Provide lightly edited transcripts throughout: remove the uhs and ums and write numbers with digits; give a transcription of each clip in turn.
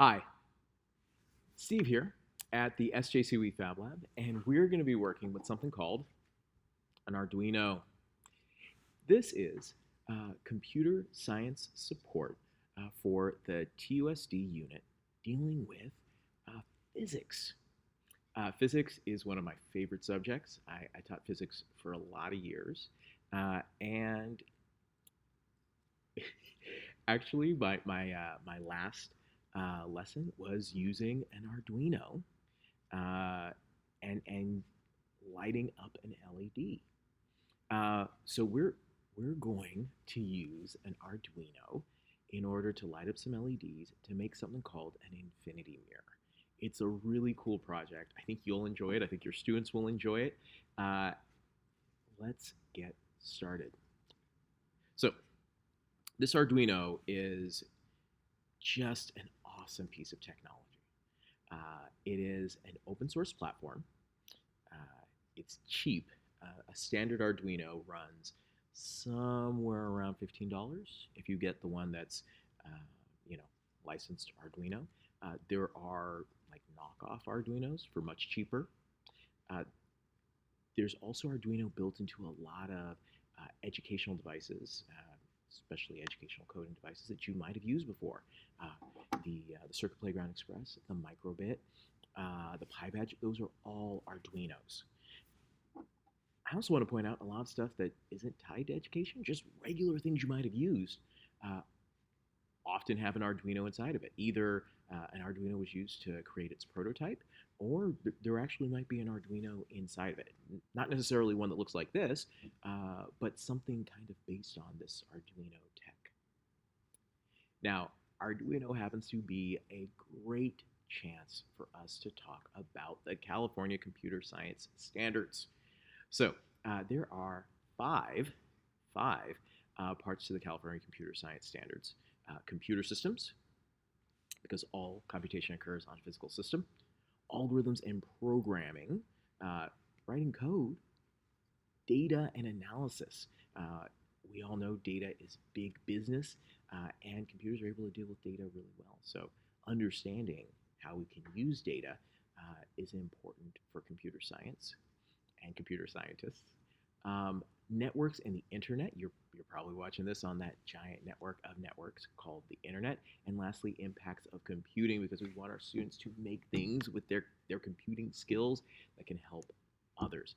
Hi, Steve here at the SJCWE Fab Lab, and we're going to be working with something called an Arduino. This is computer science support for the TUSD unit dealing with uh, physics. Physics is one of my favorite subjects. I taught physics for a lot of years, and actually, my last lesson was using an Arduino uh, and lighting up an LED. So we're going to use an Arduino in order to light up some LEDs to make something called an infinity mirror. It's a really cool project. I think you'll enjoy it. I think your students will enjoy it. Uh, let's get started. So this Arduino is just an awesome piece of technology. It is an open source platform. It's cheap. A standard Arduino runs somewhere around $15 if you get the one that's, uh, you know, licensed Arduino. There are like knockoff Arduinos for much cheaper. Uh, there's also Arduino built into a lot of educational devices, especially educational coding devices that you might have used before. The Circuit Playground Express, the Microbit, the Pi Badge, those are all Arduinos. I also want to point out a lot of stuff that isn't tied to education, just regular things you might have used, uh, often have an Arduino inside of it. Either an Arduino was used to create its prototype, or there actually might be an Arduino inside of it. Not necessarily one that looks like this, but something kind of based on this Arduino tech. Now, Arduino happens to be a great chance for us to talk about the California Computer Science Standards. So there are five parts to the California Computer Science Standards. Computer systems, because all computation occurs on a physical system. Algorithms and programming, writing code, data and analysis. We all know data is big business, and computers are able to deal with data really well. So understanding how we can use data is important for computer science and computer scientists. Networks and the internet. You're probably watching this on that giant network of networks called the internet. And lastly, impacts of computing, because we want our students to make things with their computing skills that can help others.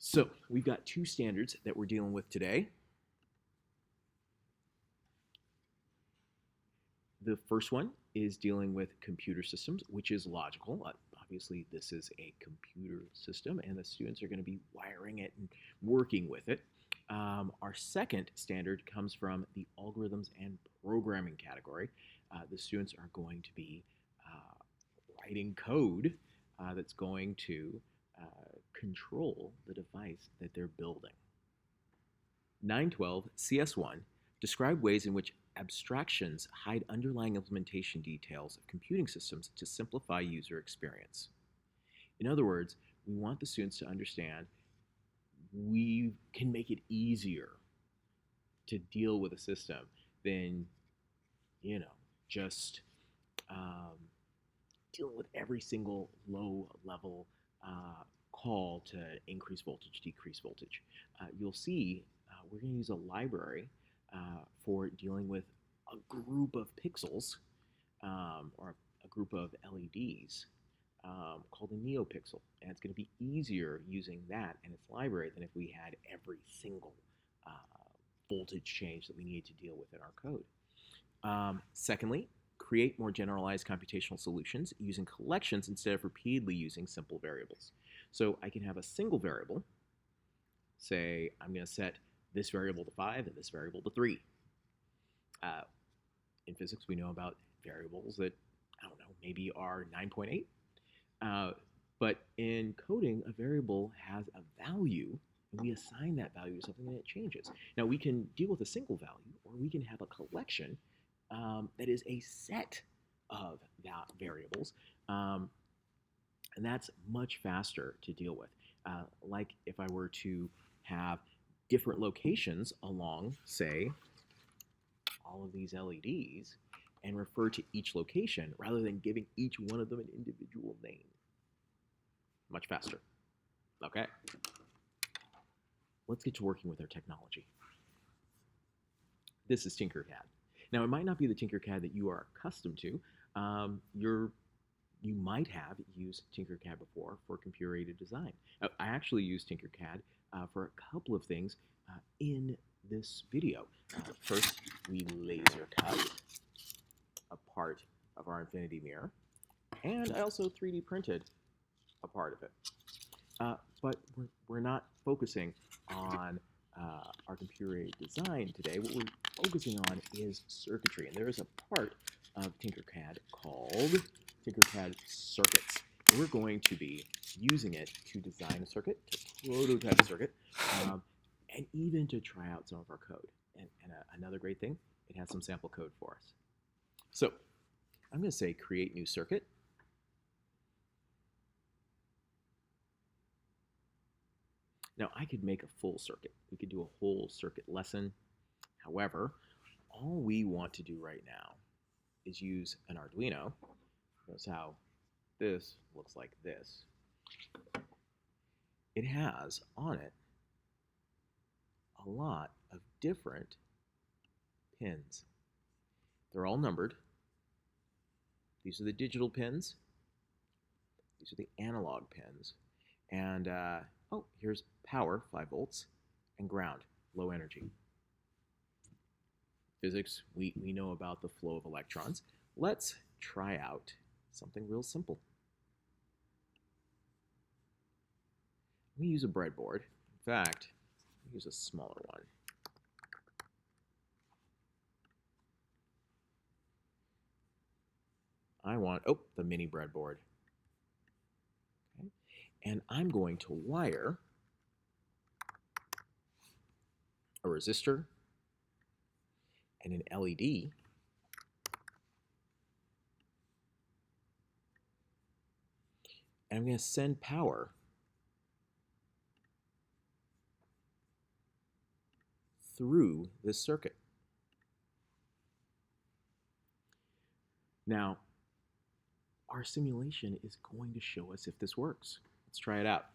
So we've got two standards that we're dealing with today. The first one is dealing with computer systems, which is logical. Obviously, this is a computer system, and the students are going to be wiring it and working with it. Our second standard comes from the algorithms and programming category. The students are going to be writing code that's going to control the device that they're building. 912 CS1 describe ways in which abstractions hide underlying implementation details of computing systems to simplify user experience. In other words, we want the students to understand we can make it easier to deal with a system than, just dealing with every single low level call to increase voltage, decrease voltage. You'll see we're going to use a library for dealing with a group of pixels or a group of LEDs called a neopixel. And it's going to be easier using that and its library than if we had every single uh, voltage change that we need to deal with in our code. Secondly, create more generalized computational solutions using collections instead of repeatedly using simple variables. So I can have a single variable, say I'm going to set this variable to 5 and this variable to 3. In physics, we know about variables that, I don't know, maybe are 9.8. But in coding, a variable has a value, and we assign that value to something and it changes. Now, we can deal with a single value, or we can have a collection that is a set of variables, and that's much faster to deal with. Like if I were to have different locations along, say, all of these LEDs, and refer to each location rather than giving each one of them an individual name. Much faster. Okay. Let's get to working with our technology. This is Tinkercad. Now, it might not be the Tinkercad that you are accustomed to. You might have used Tinkercad before for computer-aided design. I actually used Tinkercad for a couple of things in this video. First, we laser cut a part of our infinity mirror, and I also 3D printed a part of it. But we're not focusing on our computer-aided design today. What we're focusing on is circuitry, and there is a part of Tinkercad called Tinkercad Circuits. And we're going to be using it to design a circuit, to prototype a circuit, and even to try out some of our code. And another great thing, it has some sample code for us. So I'm going to say create new circuit. Now, I could make a full circuit. We could do a whole circuit lesson. However, all we want to do right now is use an Arduino. Notice how this looks like this. It has on it a lot of different pins. They're all numbered. These are the digital pins. These are the analog pins. And oh, here's power, 5 volts, and ground, low energy. Physics, we know about the flow of electrons. Let's try out something real simple. We use a breadboard. In fact, we use a smaller one. I want, the mini breadboard. Okay. And I'm going to wire a resistor and an LED and I'm going to send power through this circuit. Now, our simulation is going to show us if this works. Let's try it out.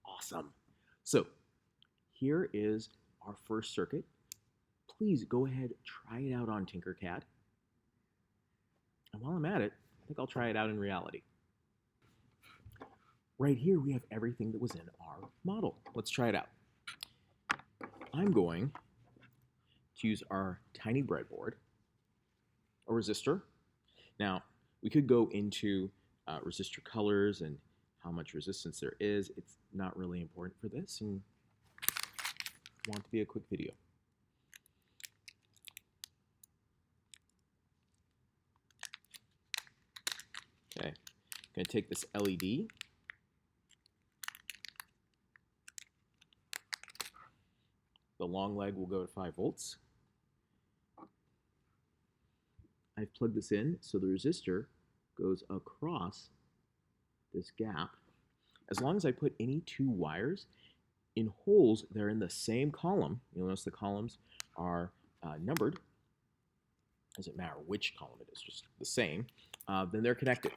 Awesome. So here is our first circuit. Please go ahead, try it out on Tinkercad. And while I'm at it, I think I'll try it out in reality. Right here, we have everything that was in our model. Let's try it out. I'm going to use our tiny breadboard, a resistor. Now, we could go into resistor colors and how much resistance there is. It's not really important for this, and I want it to be a quick video. Okay, I'm going to take this LED. The long leg will go to 5 volts. I've plugged this in so the resistor goes across this gap. As long as I put any 2 wires in holes that are in the same column, you'll notice the columns are numbered. Doesn't matter which column it is, just the same. Then they're connected.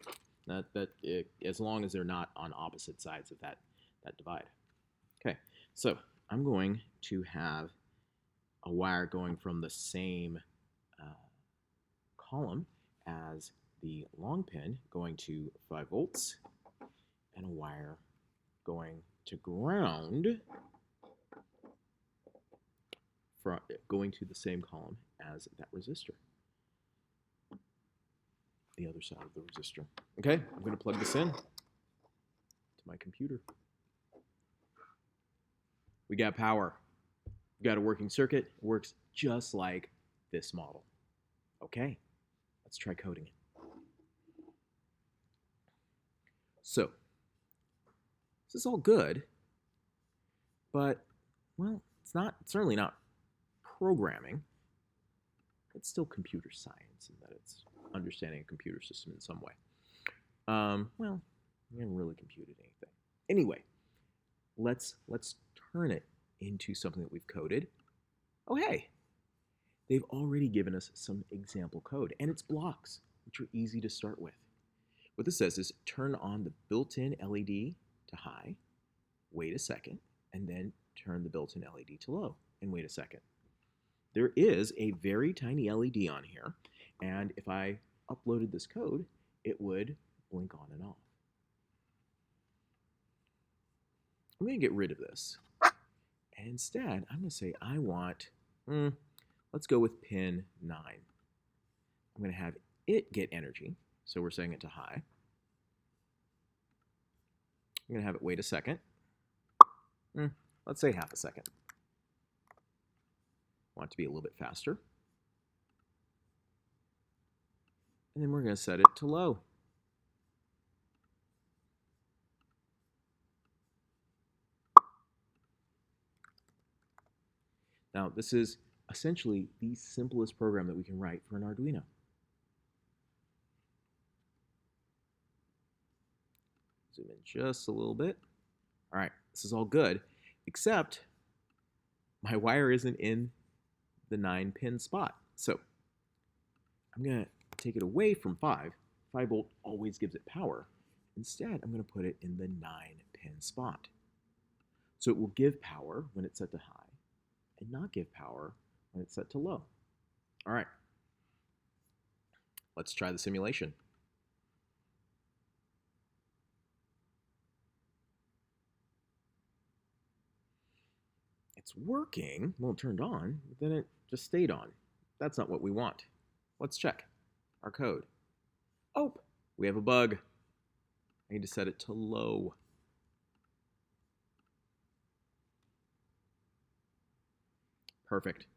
As long as they're not on opposite sides of that divide. Okay, so I'm going to have a wire going from the same column as the long pin going to 5 volts and a wire going to ground going to the same column as that resistor. The other side of the resistor. Okay, I'm going to plug this in to my computer. We got power. We got a working circuit. It works just like this model. Okay, let's try coding it. So, this is all good, but, well, it's certainly not programming. It's still computer science in that it's understanding a computer system in some way. Well, we haven't really computed anything. Anyway, let's turn it into something that we've coded. Oh, hey, they've already given us some example code, and it's blocks, which are easy to start with. What this says is turn on the built-in LED to high, wait a second, and then turn the built-in LED to low, and wait a second. There is a very tiny LED on here, and if I uploaded this code, it would blink on and off. I'm going to get rid of this. And instead, I'm going to say I want, let's go with pin 9. I'm going to have it get energy, so we're setting it to high. I'm going to have it wait a second. Let's say half a second. Want it to be a little bit faster. And then we're going to set it to low. Now, this is essentially the simplest program that we can write for an Arduino. Zoom in just a little bit. All right, this is all good, except my wire isn't in the 9-pin spot. So I'm going to take it away from 5. 5 volt always gives it power. Instead, I'm going to put it in the 9-pin spot. So it will give power when it's set to high and not give power when it's set to low. All right, let's try the simulation. It's working. Well, it turned on, but then it just stayed on. That's not what we want. Let's check our code. Oh, we have a bug. I need to set it to low. Perfect.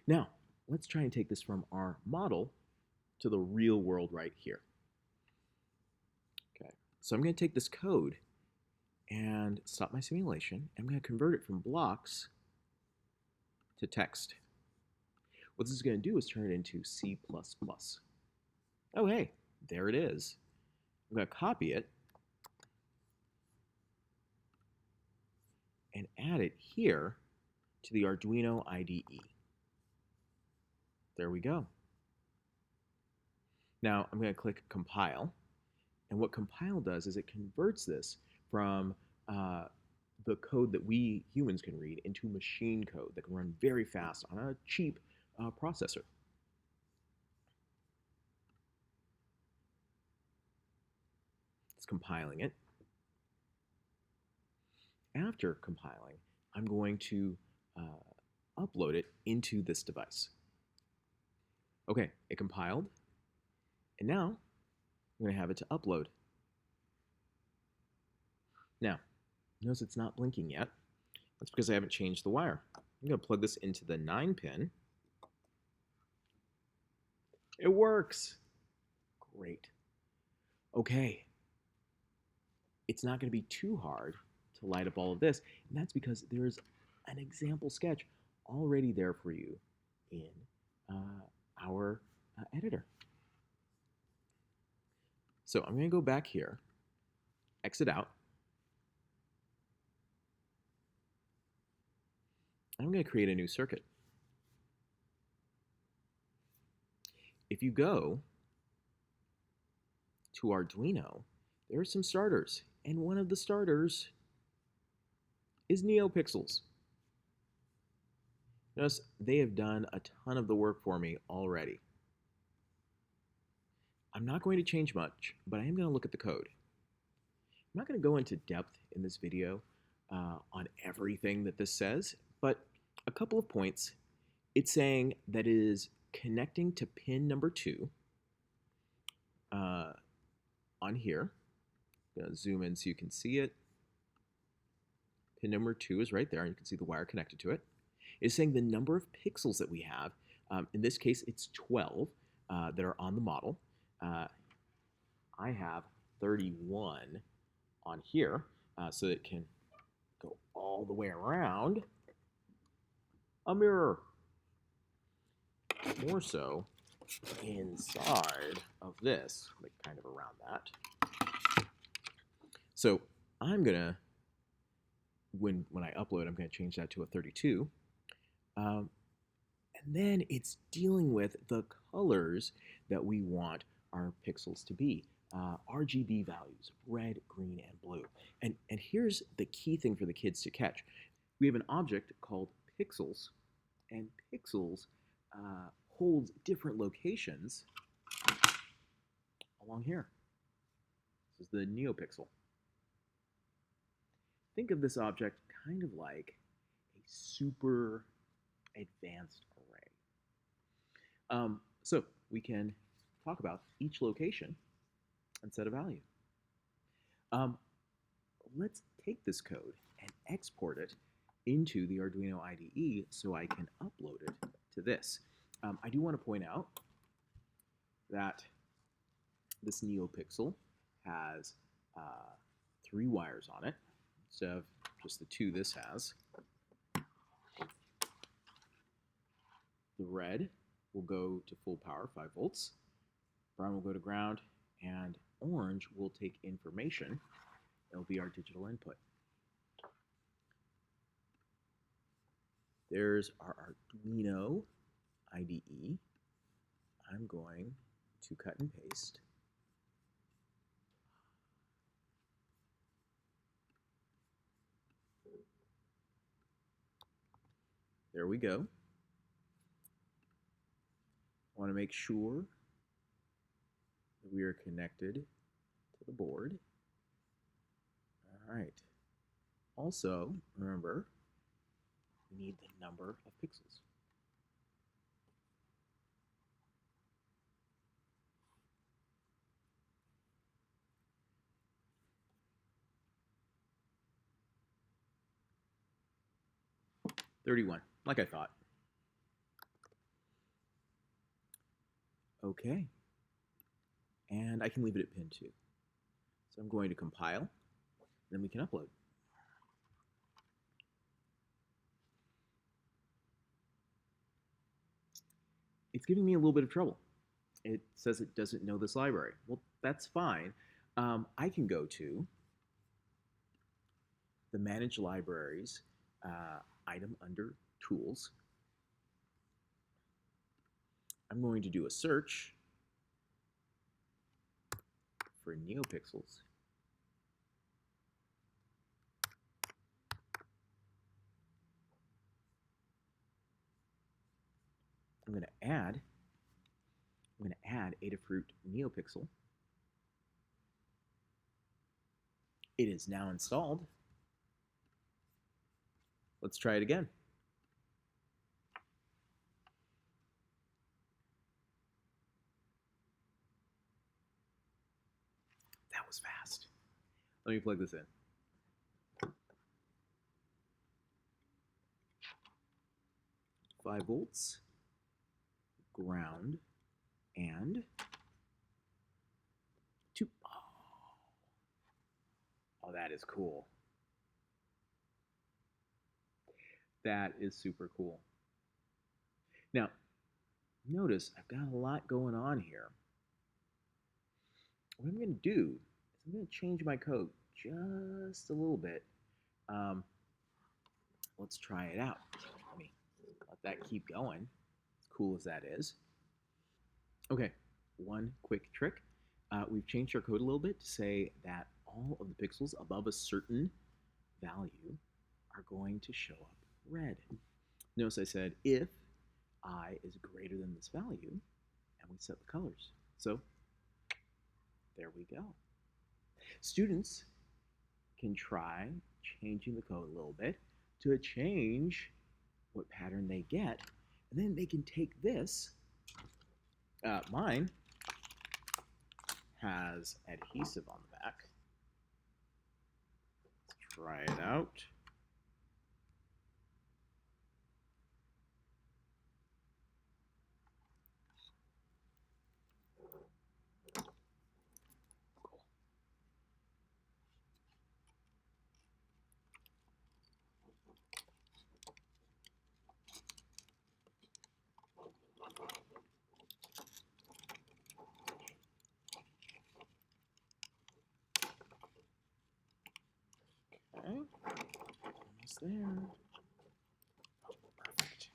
Now, let's try and take this from our model to the real world right here. Okay, so I'm going to take this code and stop my simulation. I'm going to convert it from blocks to text. What this is going to do is turn it into C++. Oh, hey, there it is. I'm going to copy it and add it here to the Arduino IDE. There we go. Now I'm going to click compile, and what compile does is it converts this from the code that we humans can read into machine code that can run very fast on a cheap processor. It's compiling it. After compiling, I'm going to upload it into this device. Okay, it compiled, and now I'm going to have it to upload. Now, notice it's not blinking yet. That's because I haven't changed the wire. I'm going to plug this into the 9-pin. It works. Great. Okay. It's not going to be too hard to light up all of this, and that's because there's an example sketch already there for you in our editor. So I'm going to go back here, exit out. I'm going to create a new circuit. If you go to Arduino, there are some starters, and one of the starters is NeoPixels. Notice they have done a ton of the work for me already. I'm not going to change much, but I am going to look at the code. I'm not going to go into depth in this video on everything that this says, but a couple of points. It's saying that it is connecting to pin number 2 on here. I'm going to zoom in so you can see it. Pin number 2 is right there, and you can see the wire connected to it. It's saying the number of pixels that we have. In this case, it's 12 that are on the model. I have 31 on here, so it can go all the way around a mirror. More so inside of this, like kind of around that. So I'm gonna when I upload, I'm going to change that to a 32. Um, and then it's dealing with the colors that we want our pixels to be. RGB values, red, green, and blue. And here's the key thing for the kids to catch. We have an object called pixels, and pixels holds different locations along here. This is the neopixel. Think of this object kind of like a super advanced array. So we can talk about each location and set a value. Let's take this code and export it into the Arduino IDE so I can upload it to this. I do want to point out that this NeoPixel has 3 wires on it instead of just the 2 this has. The red will go to full power, 5 volts. Brown will go to ground, and orange will take information. It'll be our digital input. There's our Arduino IDE. I'm going to cut and paste. There we go. I want to make sure that we are connected to the board. All right. Also, remember, we need the number of pixels. $31, like I thought. Okay. And I can leave it at pin 2. So I'm going to compile, then we can upload. It's giving me a little bit of trouble. It says it doesn't know this library. Well, that's fine. I can go to the Manage Libraries item under Tools. I'm going to do a search for NeoPixels. I'm going to add Adafruit NeoPixel. It is now installed. Let's try it again. That was fast. Let me plug this in. Five volts, ground, and 2. Oh, that is cool. That is super cool. Now, notice I've got a lot going on here. What I'm going to do is I'm going to change my code just a little bit. Let's try it out. Let me let that keep going, as cool as that is. Okay, one quick trick. We've changed our code a little bit to say that all of the pixels above a certain value are going to show up red. Notice I said if I is greater than this value, and we set the colors. So there we go. Students can try changing the code a little bit to change what pattern they get, and then they can take this. Mine has adhesive on the back. Let's try it out. Okay. there. Perfect.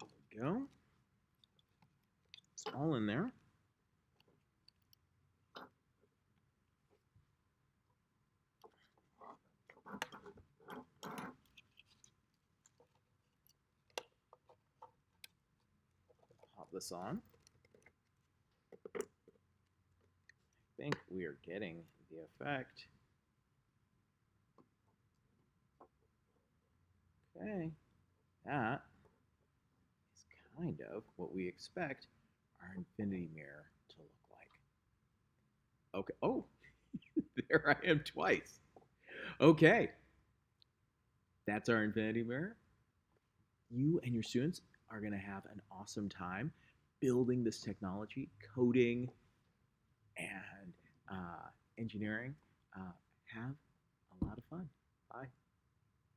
There we go. It's all in there. Pop this on. I think we are getting the effect. Okay, that is kind of what we expect our infinity mirror to look like. Okay, oh, there I am twice. Okay, that's our infinity mirror. You and your students are going to have an awesome time building this technology, coding, and engineering. Have a lot of fun. Bye.